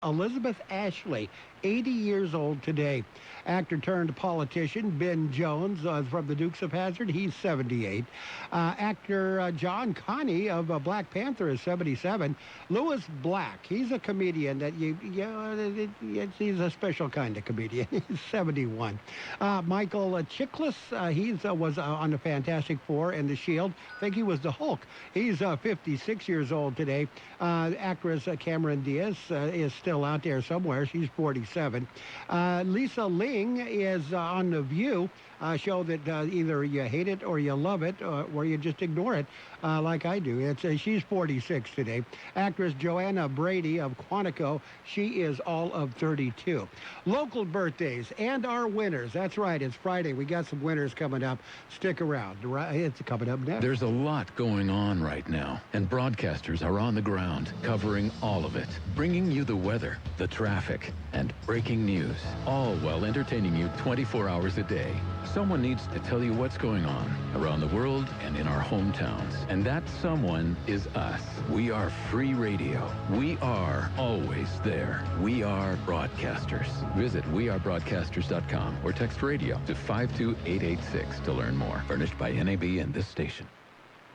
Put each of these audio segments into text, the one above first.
Elizabeth Ashley, 80 years old today. Actor turned politician Ben Jones from the Dukes of Hazzard, he's 78. Actor John Connie of Black Panther is 77. Louis Black, he's a comedian that he's a special kind of comedian. He's 71. Michael Chiklis, he was on the Fantastic Four and The Shield. I think he was the Hulk. He's 56 years old today. Actress Cameron Diaz is still out there somewhere. She's 47. Lisa Ling is on The View, show that either you hate it or you love it, or you just ignore it, like I do. She's 46 today. Actress Joanna Brady of Quantico, she is all of 32. Local birthdays and our winners. That's right, it's Friday. We got some winners coming up. Stick around. It's coming up next. There's a lot going on right now, and broadcasters are on the ground covering all of it, bringing you the weather, the traffic, and breaking news, all while entertaining you 24 hours a day. Someone needs to tell you what's going on around the world and in our hometowns. And that someone is us. We are free radio. We are always there. We are broadcasters. Visit wearebroadcasters.com or text radio to 52886 to learn more. Furnished by NAB and this station.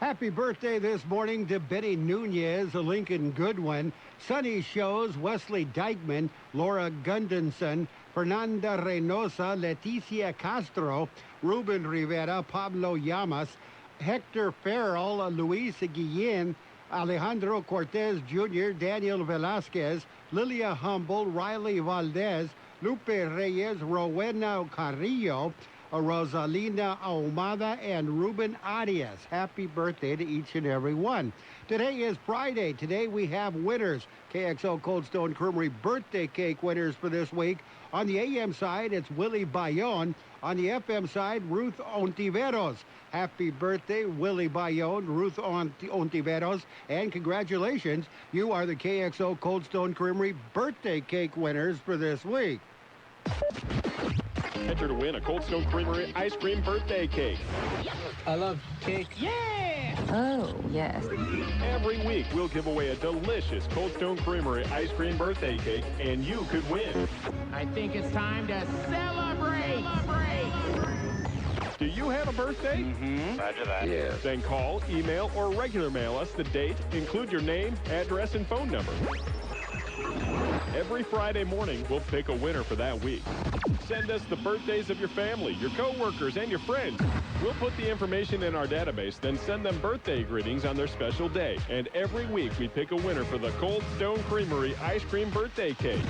Happy birthday this morning to Benny Nunez, Lincoln Goodwin, Sonny Shows, Wesley Dykeman, Laura Gundenson, Fernanda Reynosa, Leticia Castro, Ruben Rivera, Pablo Llamas, Hector Farrell, Luis Guillen, Alejandro Cortez Jr., Daniel Velasquez, Lilia Humble, Riley Valdez, Lupe Reyes, Rowena Carrillo, Rosalina Ahumada, and Ruben Arias. Happy birthday to each and every one. Today is Friday. Today we have winners. KXO Cold Stone Creamery birthday cake winners for this week. On the AM side, it's Willie Bayonne. On the FM side, Ruth Ontiveros. Happy birthday, Willie Bayonne, Ruth Ontiveros, and congratulations. You are the KXO Cold Stone Creamery birthday cake winners for this week. Enter to win a Cold Stone Creamery ice cream birthday cake. I love cake. Yeah! Oh, yes. Every week, we'll give away a delicious Cold Stone Creamery ice cream birthday cake, and you could win. I think it's time to celebrate! Do you have a birthday? Mm-hmm. Roger that. Yes. Then call, email, or regular mail us the date, include your name, address, and phone number. Every Friday morning, we'll pick a winner for that week. Send us the birthdays of your family, your coworkers, and your friends. We'll put the information in our database, then send them birthday greetings on their special day. And every week, we pick a winner for the Cold Stone Creamery ice cream birthday cake.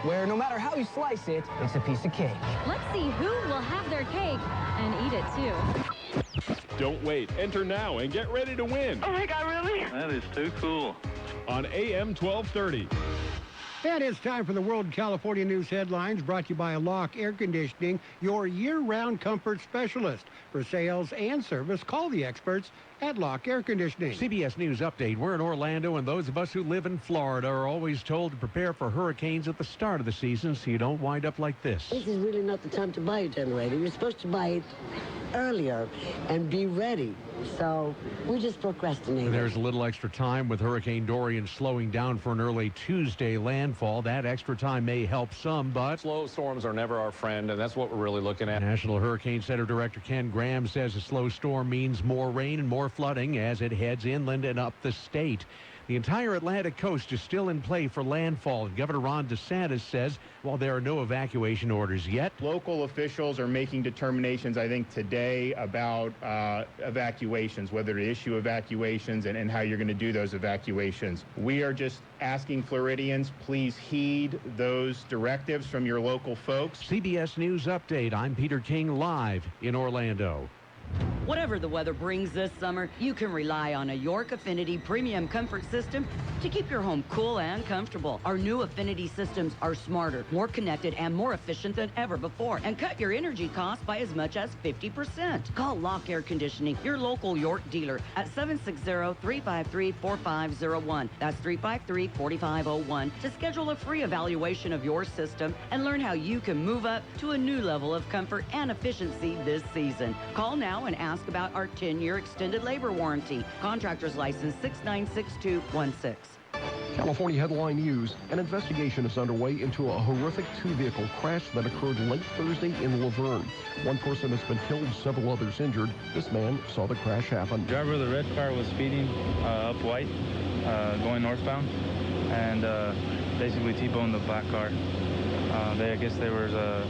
Where no matter how you slice it, it's a piece of cake. Let's see who will have their cake and eat it, too. Don't wait. Enter now and get ready to win. Oh, my God, really? That is too cool. On AM 1230. And it's time for the World California News Headlines, brought to you by Lock Air Conditioning, your year-round comfort specialist. For sales and service, call the experts at Lock Air Conditioning. CBS News Update. We're in Orlando, and those of us who live in Florida are always told to prepare for hurricanes at the start of the season so you don't wind up like this. This is really not the time to buy a generator. You're supposed to buy it earlier and be ready. So we just procrastinated. There's a little extra time with Hurricane Dorian slowing down for an early Tuesday landfall. That extra time may help some, but slow storms are never our friend, and that's what we're really looking at. National Hurricane Center Director Ken Graham says a slow storm means more rain and more flooding as it heads inland and up the state. The entire Atlantic coast is still in play for landfall, and Governor Ron DeSantis says while there are no evacuation orders yet, local officials are making determinations, I think, today about evacuations, whether to issue evacuations and how you're going to do those evacuations. We are just asking Floridians, please heed those directives from your local folks. CBS News Update. I'm Peter King, live in Orlando. Whatever the weather brings this summer, you can rely on a York Affinity Premium Comfort System to keep your home cool and comfortable. Our new Affinity systems are smarter, more connected, and more efficient than ever before, and cut your energy costs by as much as 50%. Call Lock Air Conditioning, your local York dealer, at 760-353-4501. That's 353-4501 to schedule a free evaluation of your system and learn how you can move up to a new level of comfort and efficiency this season. Call now and ask about our 10-year extended labor warranty. Contractor's license 696216. California headline news. An investigation is underway into a horrific two-vehicle crash that occurred late Thursday in Laverne. One person has been killed, several others injured. This man saw the crash happen. The driver of the red car was speeding up White, going northbound, and basically T-boned the black car. I guess there was a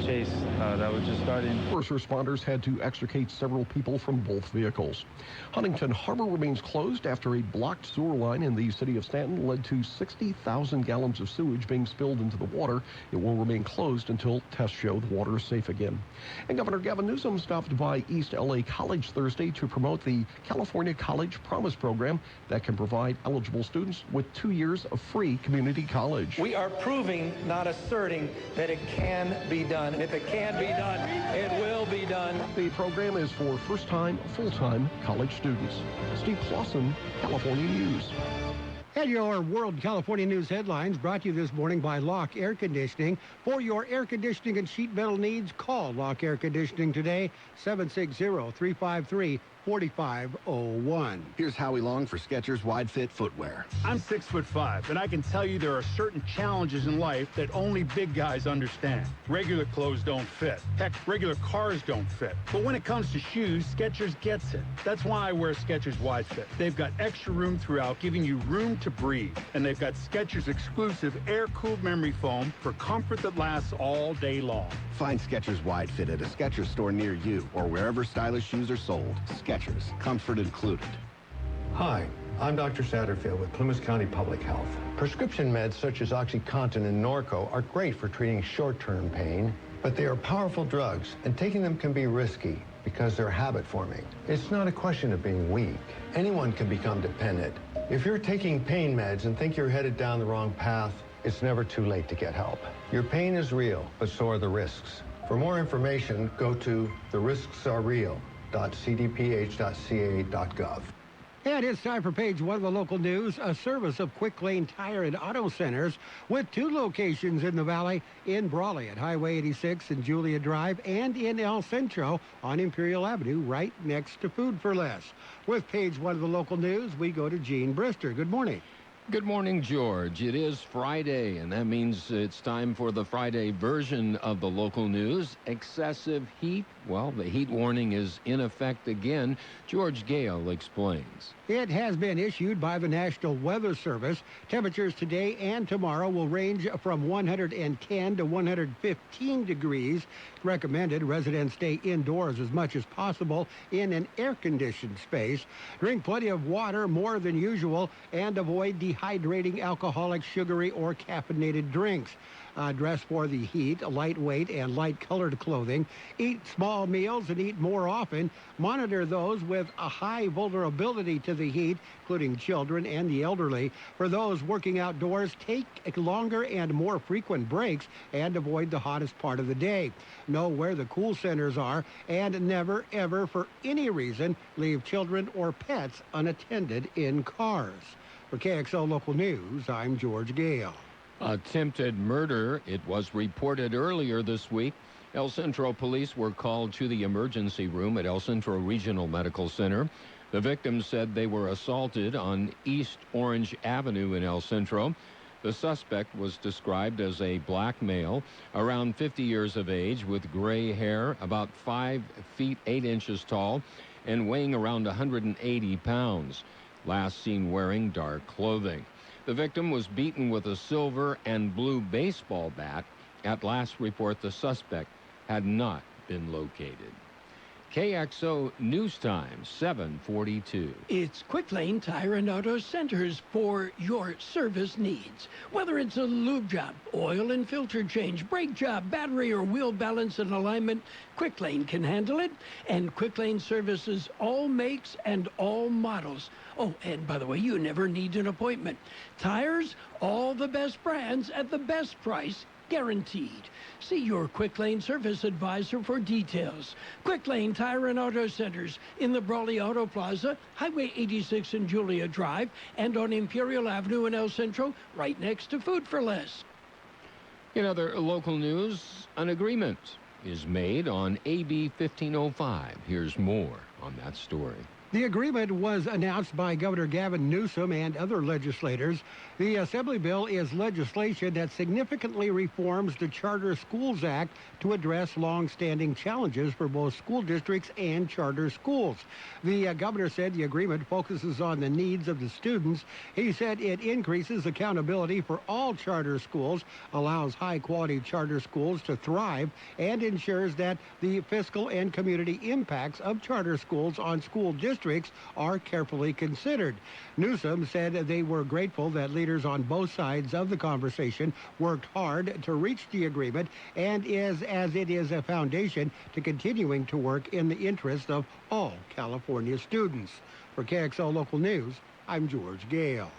chase that was just starting. First responders had to extricate several people from both vehicles. Huntington Harbor remains closed after a blocked sewer line in the city of Stanton led to 60,000 gallons of sewage being spilled into the water. It will remain closed until tests show the water is safe again. And Governor Gavin Newsom stopped by East LA College Thursday to promote the California College Promise program that can provide eligible students with 2 years of free community college. We are proving, not asserting, that it can be done. And if it can be done, it will be done. The program is for first-time, full-time college students. Steve Clausen, California News. And your World California News headlines brought to you this morning by Lock Air Conditioning. For your air conditioning and sheet metal needs, call Lock Air Conditioning today, 760-353-4501. Here's Howie Long for Skechers Wide Fit Footwear. I'm 6'5", and I can tell you there are certain challenges in life that only big guys understand. Regular clothes don't fit. Heck, regular cars don't fit. But when it comes to shoes, Skechers gets it. That's why I wear Skechers Wide Fit. They've got extra room throughout, giving you room to breathe. And they've got Skechers exclusive air-cooled memory foam for comfort that lasts all day long. Find Skechers Wide Fit at a Skechers store near you or wherever stylish shoes are sold. Skechers, comfort included. Hi, I'm Dr. Satterfield with Plymouth County Public Health. Prescription meds such as OxyContin and Norco are great for treating short-term pain, but they are powerful drugs, and taking them can be risky because they're habit-forming. It's not a question of being weak. Anyone can become dependent. If you're taking pain meds and think you're headed down the wrong path, it's never too late to get help. Your pain is real, but so are the risks. For more information, go to therisksArereal.cdph.ca.gov. And it's time for page one of the local news, a service of Quick Lane Tire and Auto Centers with 2 locations in the valley, in Brawley at Highway 86 and Julia Drive, and in El Centro on Imperial Avenue, right next to Food for Less. With page one of the local news, we go to Gene Brister. Good morning. Good morning, George. It is Friday, and that means it's time for the Friday version of the local news. Excessive heat. Well, the heat warning is in effect again. George Gale explains. It has been issued by the National Weather Service. Temperatures today and tomorrow will range from 110 to 115 degrees. Recommended residents stay indoors as much as possible in an air-conditioned space. Drink plenty of water, more than usual, and avoid dehydrating, alcoholic, sugary, or caffeinated drinks. Dress for the heat, lightweight and light-colored clothing. Eat small meals and eat more often. Monitor those with a high vulnerability to the heat, including children and the elderly. For those working outdoors, take longer and more frequent breaks and avoid the hottest part of the day. Know where the cool centers are, and never, ever, for any reason, leave children or pets unattended in cars. For KXO Local News, I'm George Gale. Attempted murder. It was reported earlier this week. El Centro police were called to the emergency room at El Centro Regional Medical Center. The victims said they were assaulted on East Orange Avenue in El Centro. The suspect was described as a black male, around 50 years of age, with gray hair, about 5 feet 8 inches tall, and weighing around 180 pounds. Last seen wearing dark clothing. The victim was beaten with a silver and blue baseball bat. At last report, the suspect had not been located. KXO News Time, 7:42. It's Quick Lane Tire and Auto Centers for your service needs. Whether it's a lube job, oil and filter change, brake job, battery or wheel balance and alignment, Quick Lane can handle it. And Quick Lane services all makes and all models. Oh, and by the way, you never need an appointment. Tires, all the best brands at the best price, guaranteed. See your Quick Lane service advisor for details. Quick Lane Tire and Auto Centers in the Brawley Auto Plaza, Highway 86 and Julia Drive, and on Imperial Avenue in El Centro, right next to Food for Less. In other local news, an agreement is made on AB 1505. Here's more on that story. The agreement was announced by Governor Gavin Newsom and other legislators. The Assembly bill is legislation that significantly reforms the Charter Schools Act to address long-standing challenges for both school districts and charter schools. The governor said the agreement focuses on the needs of the students. He said it increases accountability for all charter schools, allows high-quality charter schools to thrive, and ensures that the fiscal and community impacts of charter schools on school districts are carefully considered. Newsom said they were grateful that leaders on both sides of the conversation worked hard to reach the agreement, and it is a foundation to continuing to work in the interest of all California students. For KXO Local News, I'm George Gale.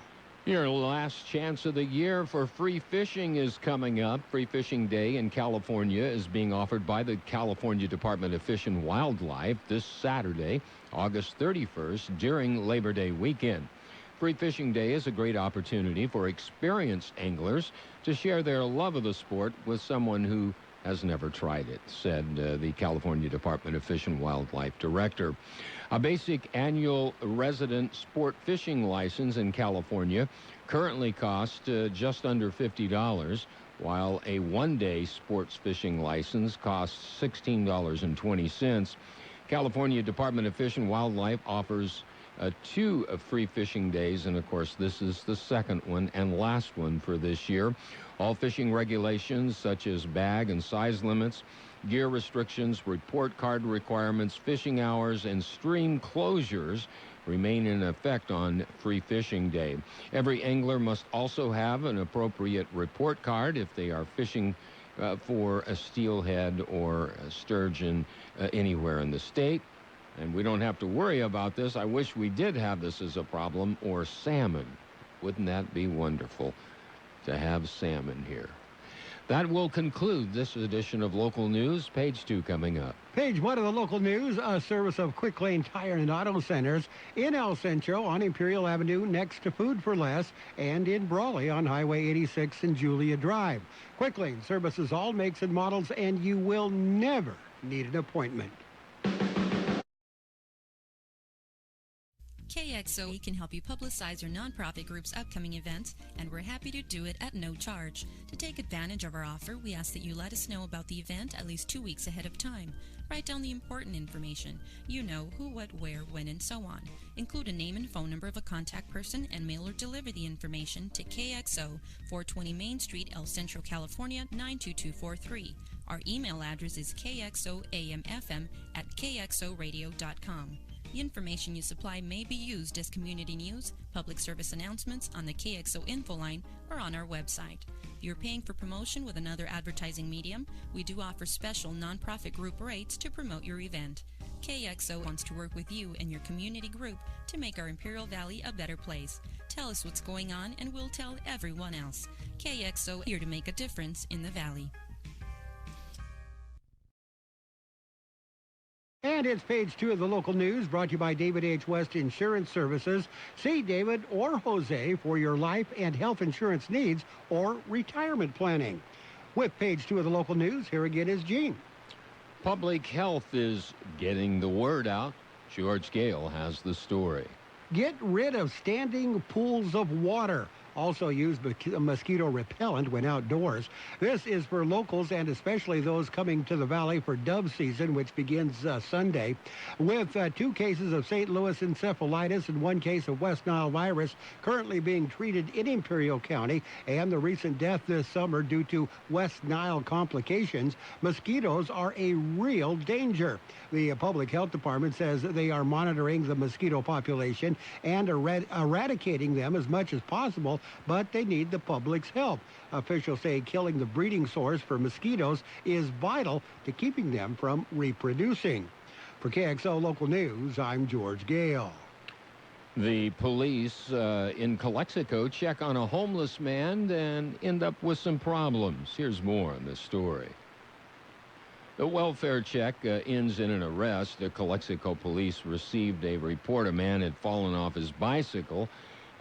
Your last chance of the year for free fishing is coming up. Free Fishing Day in California is being offered by the California Department of Fish and Wildlife this Saturday, August 31st, during Labor Day weekend. Free Fishing Day is a great opportunity for experienced anglers to share their love of the sport with someone who has never tried it, said the California Department of Fish and Wildlife director. A basic annual resident sport fishing license in California currently costs just under $50, while a one-day sports fishing license costs $16.20. California Department of Fish and Wildlife offers 2 free fishing days, and of course this is the second one and last one for this year. All fishing regulations such as bag and size limits, gear restrictions, report card requirements, fishing hours, and stream closures remain in effect on Free Fishing Day. Every angler must also have an appropriate report card if they are fishing for a steelhead or a sturgeon anywhere in the state. And we don't have to worry about this. I wish we did have this as a problem, or salmon. Wouldn't that be wonderful to have salmon here? That will conclude this edition of Local News. Page 2 coming up. Page 1 of the Local News, a service of Quick Lane Tire and Auto Centers in El Centro on Imperial Avenue next to Food for Less, and in Brawley on Highway 86 and Julia Drive. Quick Lane services all makes and models, and you will never need an appointment. KXO can help you publicize your nonprofit group's upcoming events, and we're happy to do it at no charge. To take advantage of our offer, we ask that you let us know about the event at least 2 weeks ahead of time. Write down the important information. You know, who, what, where, when, and so on. Include a name and phone number of a contact person, and mail or deliver the information to KXO, 420 Main Street, El Centro, California, 92243. Our email address is kxoamfm@kxoradio.com. The information you supply may be used as community news, public service announcements on the KXO info line, or on our website. If you're paying for promotion with another advertising medium, we do offer special nonprofit group rates to promote your event. KXO wants to work with you and your community group to make our Imperial Valley a better place. Tell us what's going on and we'll tell everyone else. KXO, here to make a difference in the Valley. And it's page 2 of the Local News, brought to you by David H. West Insurance Services. See David or Jose for your life and health insurance needs or retirement planning. With page 2 of the Local News, here again is Gene. Public health is getting the word out. George Gale has the story. Get rid of standing pools of water. Also use mosquito repellent when outdoors. This is for locals and especially those coming to the valley for dove season, which begins Sunday. With 2 cases of St. Louis encephalitis and 1 case of West Nile virus currently being treated in Imperial County, and the recent death this summer due to West Nile complications, mosquitoes are a real danger. The Public Health Department says they are monitoring the mosquito population and eradicating them as much as possible, but they need the public's help. Officials say killing the breeding source for mosquitoes is vital to keeping them from reproducing. For KXO Local News, I'm George Gale. The police in Calexico check on a homeless man and end up with some problems. Here's more on this story. The welfare check ends in an arrest. The Calexico police received a report a man had fallen off his bicycle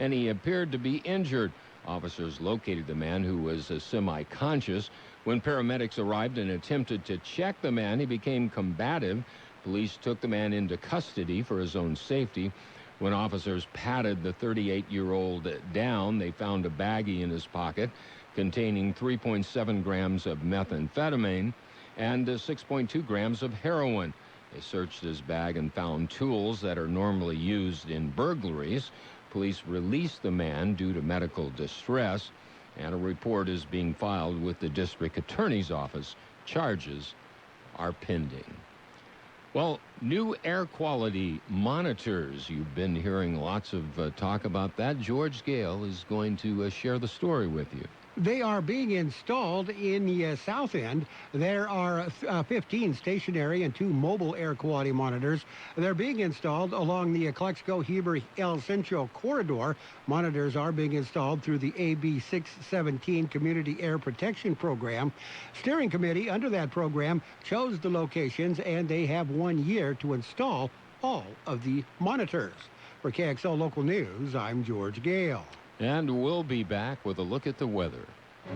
and he appeared to be injured. Officers located the man, who was semi-conscious. When paramedics arrived and attempted to check the man, he became combative, Police took the man into custody for his own safety. When officers patted the 38-year-old down, they found a baggie in his pocket containing 3.7 grams of methamphetamine and 6.2 grams of heroin. They searched his bag and found tools that are normally used in burglaries. Police released the man due to medical distress, and a report is being filed with the district attorney's office. Charges are pending. Well, new air quality monitors. You've been hearing lots of talk about that. George Gale is going to share the story with you. They are being installed in the south end. There are 15 stationary and 2 mobile air quality monitors. They're being installed along the Calexico, Heber, El Centro corridor. Monitors are being installed through the AB 617 Community Air Protection Program. Steering committee under that program chose the locations, and they have 1 year to install all of the monitors. For KXO Local News, I'm George Gale. And we'll be back with a look at the weather.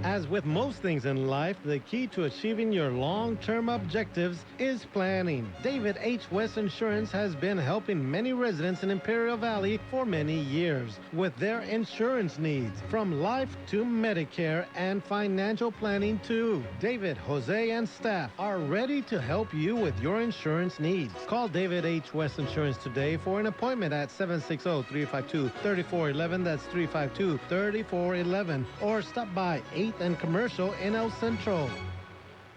As with most things in life, the key to achieving your long-term objectives is planning. David H. West Insurance has been helping many residents in Imperial Valley for many years with their insurance needs, from life to Medicare and financial planning too. David, Jose, and staff are ready to help you with your insurance needs. Call David H. West Insurance today for an appointment at 760-352-3411. That's 352-3411. Or stop by 8th and Commercial in El Centro.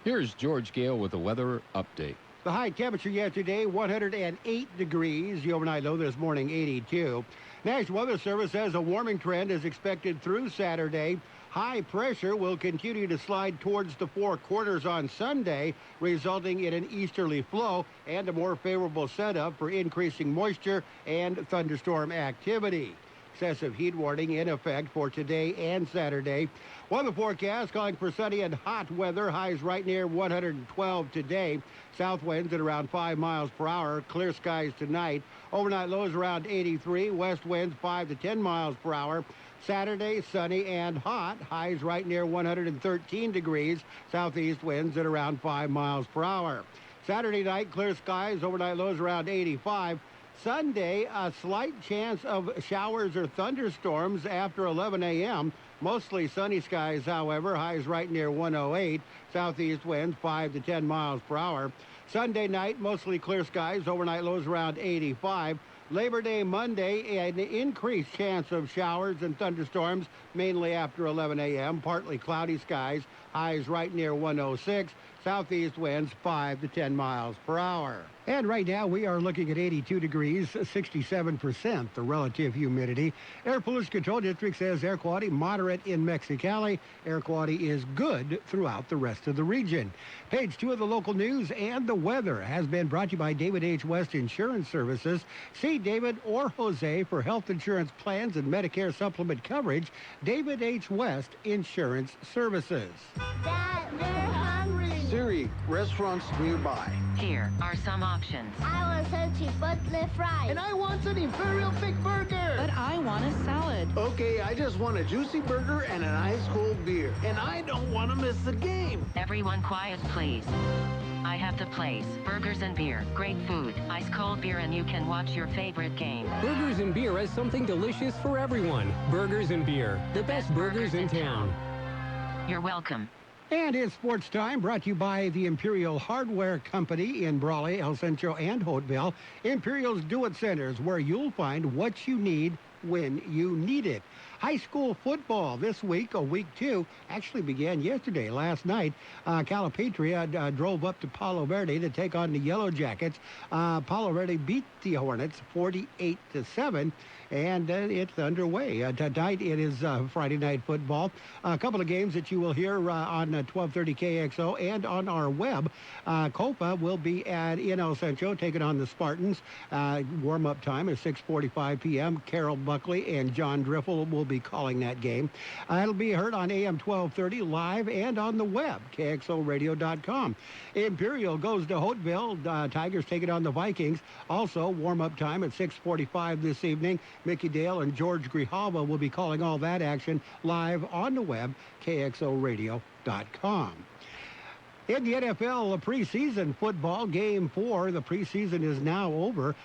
Here's George Gale with the weather update. The high temperature yesterday, 108 degrees. The overnight low this morning, 82. National Weather Service says a warming trend is expected through Saturday. High pressure will continue to slide towards the four corners on Sunday, resulting in an easterly flow and a more favorable setup for increasing moisture and thunderstorm activity. Excessive heat warning in effect for today and Saturday. Weather forecast calling for sunny and hot weather. Highs right near 112 today. South winds at around 5 miles per hour. Clear skies tonight. Overnight lows around 83. West winds 5 to 10 miles per hour. Saturday, sunny and hot. Highs right near 113 degrees. Southeast winds at around 5 miles per hour. Saturday night, clear skies. Overnight lows around 85. Sunday, a slight chance of showers or thunderstorms after 11 a.m. Mostly sunny skies, however. Highs right near 108. Southeast winds 5 to 10 miles per hour. Sunday night, mostly clear skies. Overnight lows around 85. Labor Day Monday, an increased chance of showers and thunderstorms, mainly after 11 a.m. Partly cloudy skies. Highs right near 106. Southeast winds 5 to 10 miles per hour. And right now we are looking at 82 degrees, 67% the relative humidity. Air Pollution Control District says air quality moderate in Mexicali. Air quality is good throughout the rest of the region. Page 2 of the local news and the weather has been brought to you by David H. West Insurance Services. See David or Jose for health insurance plans and Medicare supplement coverage. David H. West Insurance Services. Dad, they're hungry. Siri, restaurants nearby. Here are some options. I want some chipotle fries. And I want some Imperial Big Burger. But I want a salad. Okay, I just want a juicy burger and an ice cold beer. And I don't want to miss the game. Everyone quiet, please. I have the place. Burgers and beer. Great food. Ice cold beer, and you can watch your favorite game. Burgers and beer has something delicious for everyone. Burgers and beer. The best burgers in town. You're welcome. And it's sports time, brought to you by the Imperial Hardware Company in Brawley, El Centro, and Holtville. Imperial's Do-It Centers, where you'll find what you need when you need it. High school football this week, week 2, actually began yesterday, last night. Calipatria drove up to Palo Verde to take on the Yellow Jackets. Palo Verde beat the Hornets 48-7. And it's underway. Tonight it is Friday Night Football. A couple of games that you will hear on 1230 KXO and on our web. Copa will be in El Centro taking on the Spartans. Warm-up time is 6:45 p.m. Carol Buckley and John Driffel will be calling that game. It'll be heard on AM 1230 live and on the web, KXORadio.com. Imperial goes to Holtville. Tigers taking on the Vikings. Also, warm-up time at 6:45 this evening. Mickey Dale and George Grijalva will be calling all that action live on the web, KXORadio.com. In the NFL preseason football, Game 4, the preseason is now over.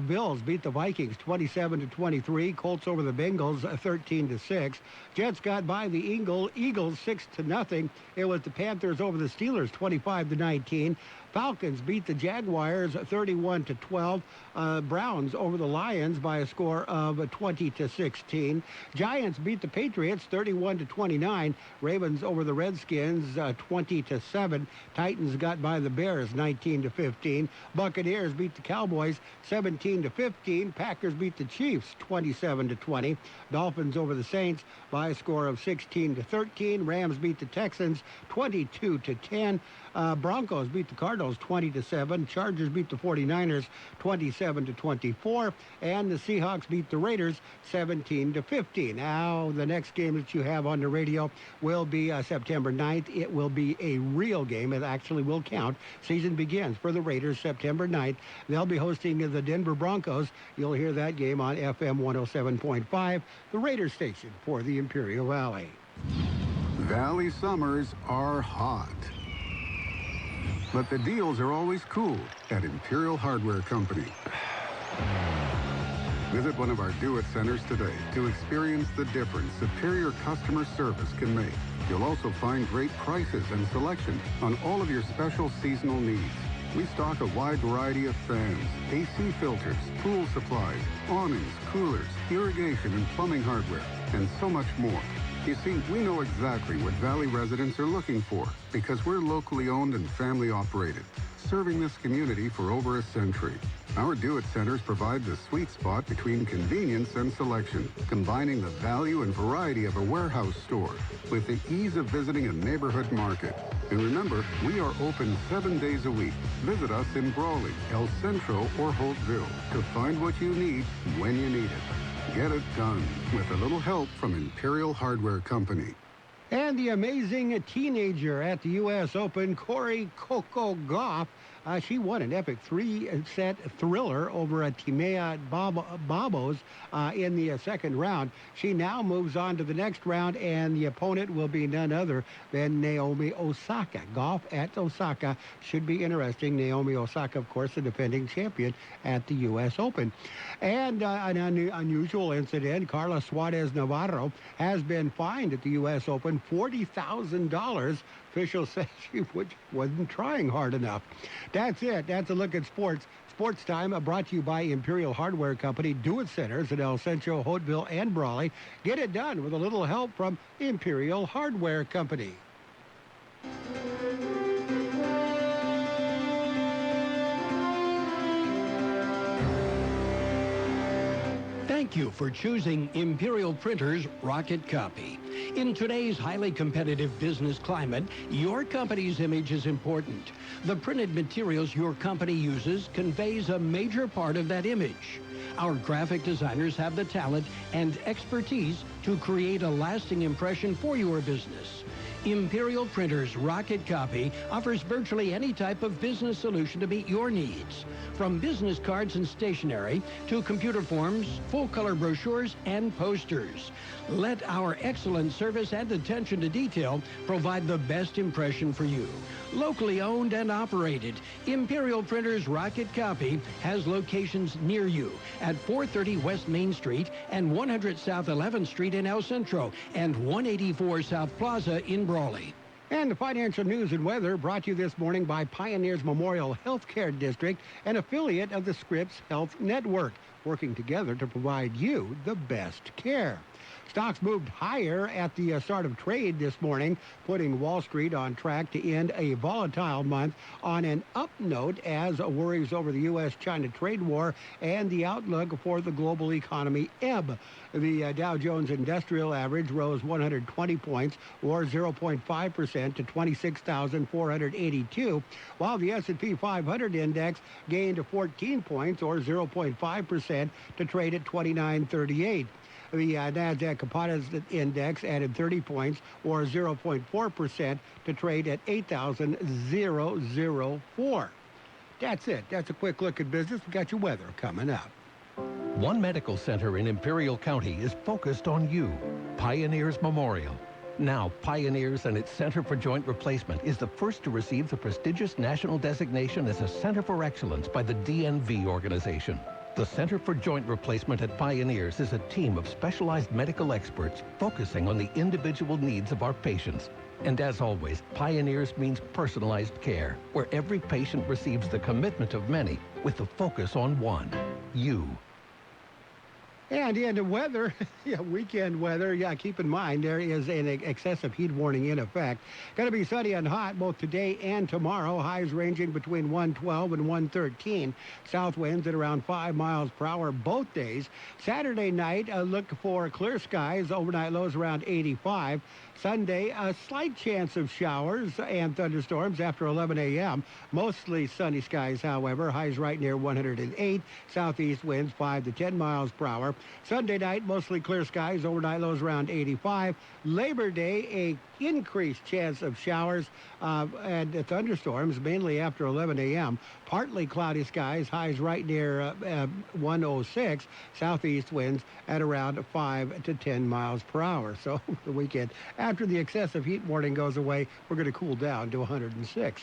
Bills beat the Vikings 27-23. Colts over the Bengals 13-6. Jets got by the Eagles 6-0. It was the Panthers over the Steelers 25-19. Falcons beat the Jaguars 31-12. Browns over the Lions by a score of 20-16. Giants beat the Patriots 31-29. Ravens over the Redskins 20-7. Titans got by the Bears 19-15. Buccaneers beat the Cowboys 17-15. Packers beat the Chiefs 27-20. Dolphins over the Saints by a score of 16-13. Rams beat the Texans 22-10. Broncos beat the Cardinals 20-7. Chargers beat the 49ers 27-24. And the Seahawks beat the Raiders 17-15. Now, the next game that you have on the radio will be September 9th. It will be a real game. It actually will count. Season begins for the Raiders September 9th. They'll be hosting the Denver Broncos. You'll hear that game on FM 107.5, the Raiders station for the Imperial Valley. Valley summers are hot. But the deals are always cool at Imperial Hardware Company. Visit one of our do-it centers today to experience the difference superior customer service can make. You'll also find great prices and selection on all of your special seasonal needs. We stock a wide variety of fans, AC filters, pool supplies, awnings, coolers, irrigation and plumbing hardware, and so much more. You see, we know exactly what Valley residents are looking for because we're locally owned and family operated, serving this community for over a century. Our do-it centers provide the sweet spot between convenience and selection, combining the value and variety of a warehouse store with the ease of visiting a neighborhood market. And remember, we are open 7 days a week. Visit us in Brawley, El Centro, or Holtville to find what you need when you need it. Get it done with a little help from Imperial Hardware Company. And the amazing teenager at the U.S. Open, Corey Coco Gauff, she won an epic three-set thriller over Timea Babos in the second round. She now moves on to the next round, and the opponent will be none other than Naomi Osaka. Gauff at Osaka should be interesting. Naomi Osaka, of course, the defending champion at the U.S. Open. And an unusual incident, Carla Suarez Navarro has been fined at the U.S. Open $40,000. Officials say she wasn't trying hard enough. That's it. That's a look at sports. Sports Time brought to you by Imperial Hardware Company. Do-it centers at El Centro, Holtville, and Brawley. Get it done with a little help from Imperial Hardware Company. Thank you for choosing Imperial Printer's Rocket Copy. In today's highly competitive business climate, your company's image is important. The printed materials your company uses conveys a major part of that image. Our graphic designers have the talent and expertise to create a lasting impression for your business. Imperial Printer's Rocket Copy offers virtually any type of business solution to meet your needs. From business cards and stationery to computer forms, full-color brochures, and posters. Let our excellent service and attention to detail provide the best impression for you. Locally owned and operated, Imperial Printer's Rocket Copy has locations near you at 430 West Main Street and 100 South 11th Street in El Centro and 184 South Plaza in Brawley. And the financial news and weather brought to you this morning by Pioneers Memorial Healthcare District, an affiliate of the Scripps Health Network, working together to provide you the best care. Stocks moved higher at the start of trade this morning, putting Wall Street on track to end a volatile month on an up note as worries over the U.S.-China trade war and the outlook for the global economy ebb. The Dow Jones Industrial Average rose 120 points, or 0.5% to 26,482, while the S&P 500 index gained 14 points, or 0.5%, to trade at 2938. The NASDAQ Composite Index added 30 points, or 0.4%, to trade at 8,004. That's it. That's a quick look at business. We got your weather coming up. One medical center in Imperial County is focused on you. Pioneers Memorial. Now, Pioneers and its Center for Joint Replacement is the first to receive the prestigious national designation as a Center for Excellence by the DNV organization. The Center for Joint Replacement at Pioneers is a team of specialized medical experts focusing on the individual needs of our patients. And as always, Pioneers means personalized care, where every patient receives the commitment of many with the focus on one, you. And in the weather, weekend weather, keep in mind there is an excessive heat warning in effect. Going to be sunny and hot both today and tomorrow. Highs ranging between 112 and 113. South winds at around 5 miles per hour both days. Saturday night, look for clear skies. Overnight lows around 85. Sunday, a slight chance of showers and thunderstorms after 11 a.m. Mostly sunny skies, however. Highs right near 108. Southeast winds 5 to 10 miles per hour. Sunday night, mostly clear skies. Overnight lows around 85. Labor Day, a increased chance of showers and thunderstorms, mainly after 11 a.m. Partly cloudy skies. Highs right near 106. Southeast winds at around 5 to 10 miles per hour. So the weekend, after the excessive heat warning goes away, we're going to cool down to 106.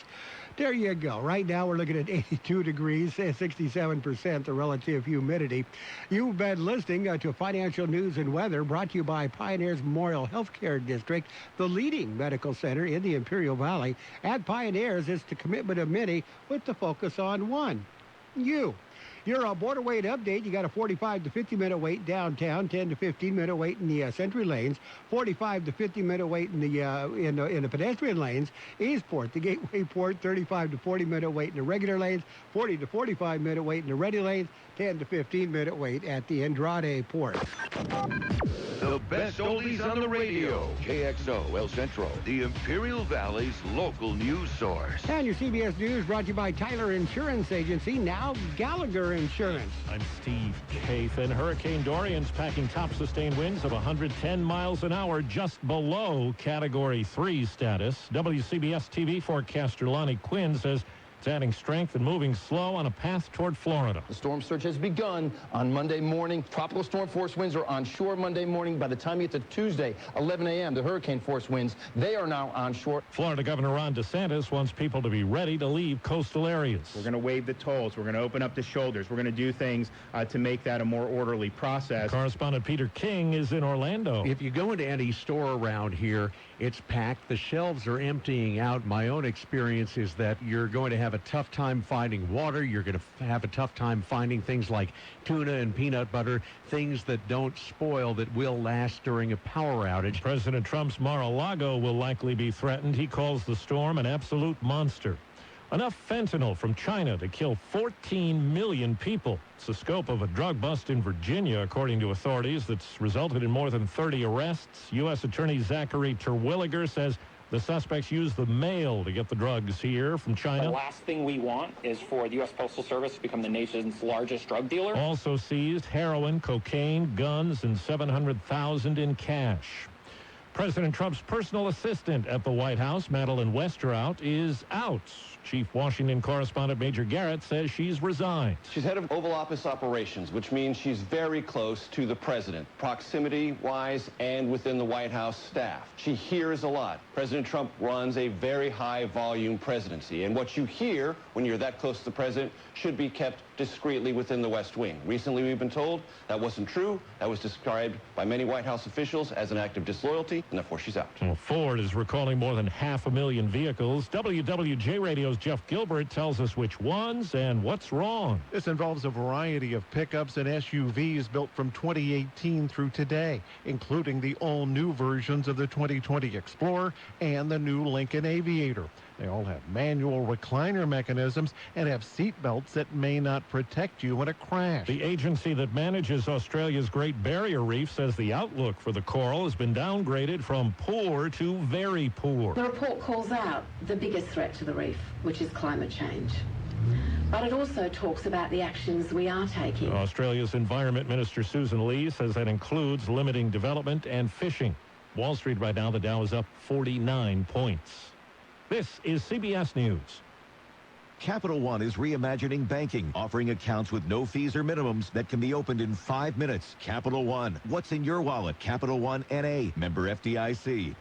There you go. Right now, we're looking at 82 degrees, 67% the relative humidity. You've been listening to Financial News and Weather, brought to you by Pioneers Memorial Healthcare District, the leading medical center in the Imperial Valley. At Pioneers, it's the commitment of many with the focus on one, you. Your border wait update, you got a 45 to 50-minute wait downtown, 10 to 15-minute wait in the Century lanes, 45 to 50-minute wait in the pedestrian lanes. Eastport, the Gateway Port, 35 to 40-minute wait in the regular lanes, 40 to 45-minute wait in the ready lanes, 10 to 15-minute wait at the Andrade Port. The best oldies on the radio. KXO El Centro, the Imperial Valley's local news source. And your CBS News brought to you by Tyler Insurance Agency, now Gallagher Insurance. I'm Steve Kathan. Hurricane Dorian's packing top sustained winds of 110 miles an hour, just below Category 3 status. WCBS TV forecaster Lonnie Quinn says it's adding strength and moving slow on a path toward Florida. The storm surge has begun on Monday morning. Tropical storm force winds are onshore Monday morning. By the time you get to Tuesday, 11 a.m., the hurricane force winds, they are now onshore. Florida Governor Ron DeSantis wants people to be ready to leave coastal areas. We're going to waive the tolls. We're going to open up the shoulders. We're going to do things to make that a more orderly process. Correspondent Peter King is in Orlando. If you go into any store around here, it's packed. The shelves are emptying out. My own experience is that you're going to have a tough time finding water. You're going to have a tough time finding things like tuna and peanut butter, things that don't spoil, that will last during a power outage. President Trump's Mar-a-Lago will likely be threatened. He calls the storm an absolute monster. Enough fentanyl from China to kill 14 million people. It's the scope of a drug bust in Virginia, according to authorities, that's resulted in more than 30 arrests. U.S. Attorney Zachary Terwilliger says the suspects used the mail to get the drugs here from China. The last thing we want is for the U.S. Postal Service to become the nation's largest drug dealer. Also seized heroin, cocaine, guns, and $700,000 in cash. President Trump's personal assistant at the White House, Madeleine Westerhout, is out. Chief Washington correspondent Major Garrett says she's resigned. She's head of Oval Office operations, which means she's very close to the president, proximity-wise and within the White House staff. She hears a lot. President Trump runs a very high-volume presidency, and what you hear when you're that close to the president should be kept discreetly within the West Wing. Recently, we've been told that wasn't true. That was described by many White House officials as an act of disloyalty, and therefore she's out. Well, Ford is recalling more than 500,000 vehicles. WWJ Radio's Jeff Gilbert tells us which ones and what's wrong. This involves a variety of pickups and SUVs built from 2018 through today, including the all-new versions of the 2020 Explorer and the new Lincoln Aviator. They all have manual recliner mechanisms and have seat belts that may not protect you in a crash. The agency that manages Australia's Great Barrier Reef says the outlook for the coral has been downgraded from poor to very poor. The report calls out the biggest threat to the reef, which is climate change. But it also talks about the actions we are taking. Australia's Environment Minister Susan Lee says that includes limiting development and fishing. Wall Street right now, the Dow is up 49 points. This is CBS News. Capital One is reimagining banking, offering accounts with no fees or minimums that can be opened in 5 minutes. Capital One. What's in your wallet? Capital One N.A. Member FDIC.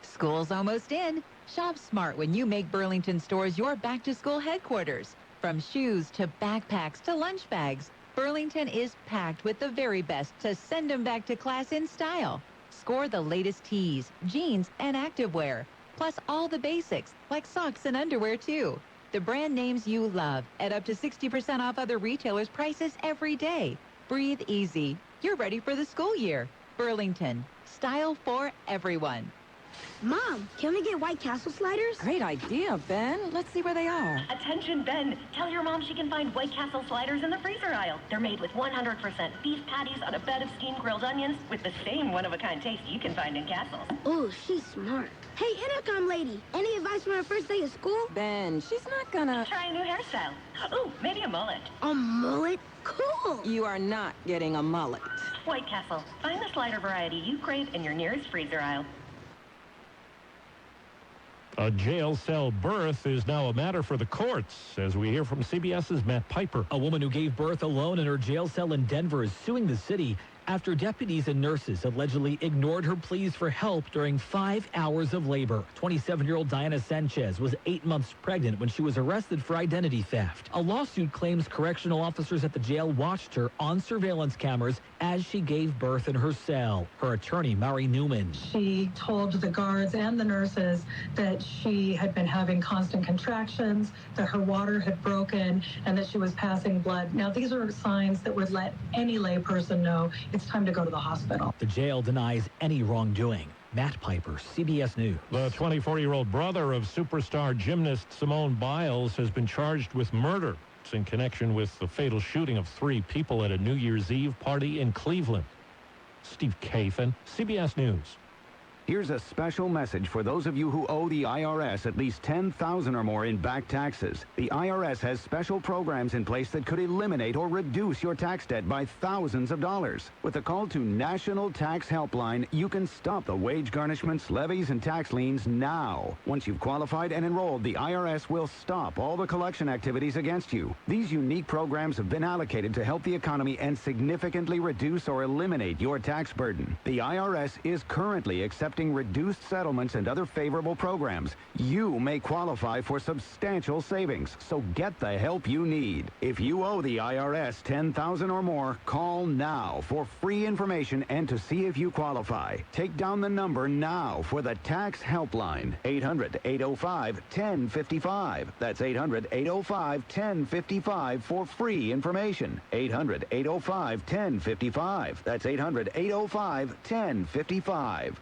School's almost in. Shop smart when you make Burlington stores your back-to-school headquarters. From shoes to backpacks to lunch bags, Burlington is packed with the very best to send them back to class in style. Score the latest tees, jeans, and activewear, plus all the basics like socks and underwear too. The brand names you love at up to 60% off other retailers' prices every day. Breathe easy. You're ready for the school year. Burlington, style for everyone. Mom, can we get White Castle sliders? Great idea, Ben. Let's see where they are. Attention, Ben. Tell your mom she can find White Castle sliders in the freezer aisle. They're made with 100% beef patties on a bed of steamed grilled onions with the same one-of-a-kind taste you can find in Castles. Ooh, she's smart. Hey, intercom lady, any advice for her first day of school? Ben, she's not gonna... Try a new hairstyle. Ooh, maybe a mullet. A mullet? Cool. You are not getting a mullet. White Castle. Find the slider variety you crave in your nearest freezer aisle. A jail cell birth is now a matter for the courts, as we hear from CBS's Matt Piper. A woman who gave birth alone in her jail cell in Denver is suing the city after deputies and nurses allegedly ignored her pleas for help during 5 hours of labor. 27-year-old Diana Sanchez was 8 months pregnant when she was arrested for identity theft. A lawsuit claims correctional officers at the jail watched her on surveillance cameras as she gave birth in her cell. Her attorney, Mary Newman. She told the guards and the nurses that she had been having constant contractions, that her water had broken, and that she was passing blood. Now, these are signs that would let any layperson know it's time to go to the hospital. The jail denies any wrongdoing. Matt Piper, CBS News. The 24-year-old brother of superstar gymnast Simone Biles has been charged with murder. It's in connection with the fatal shooting of 3 people at a New Year's Eve party in Cleveland. Steve Kathan, CBS News. Here's a special message for those of you who owe the IRS at least $10,000 or more in back taxes. The IRS has special programs in place that could eliminate or reduce your tax debt by thousands of dollars. With a call to National Tax Helpline, you can stop the wage garnishments, levies, and tax liens now. Once you've qualified and enrolled, the IRS will stop all the collection activities against you. These unique programs have been allocated to help the economy and significantly reduce or eliminate your tax burden. The IRS is currently accepting reduced settlements and other favorable programs. You may qualify for substantial savings, so get the help you need. If you owe the IRS $10,000 or more, call now for free information and to see if you qualify. Take down the number now for the Tax Helpline, 800-805-1055. That's 800-805-1055 for free information. 800-805-1055. That's 800-805-1055.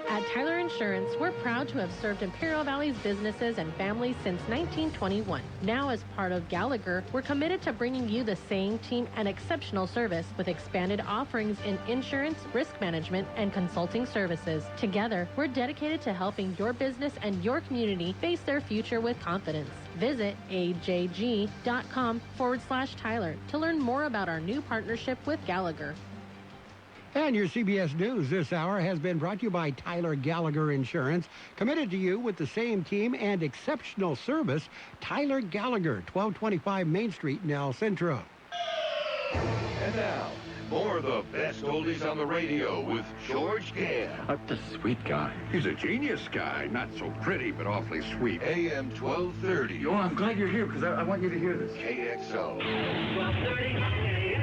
At Tyler Insurance, we're proud to have served Imperial Valley's businesses and families since 1921. Now, as part of Gallagher, we're committed to bringing you the same team and exceptional service with expanded offerings in insurance, risk management, and consulting services. Together, we're dedicated to helping your business and your community face their future with confidence. Visit ajg.com/Tyler to learn more about our new partnership with Gallagher. And your CBS News this hour has been brought to you by Tyler Gallagher Insurance. Committed to you with the same team and exceptional service, Tyler Gallagher, 1225 Main Street in El Centro. And now, more of the best oldies on the radio with George Gale. The sweet guy. He's a genius guy. Not so pretty, but awfully sweet. AM 1230. Oh, I'm glad you're here because I want you to hear this. KXO. 1230.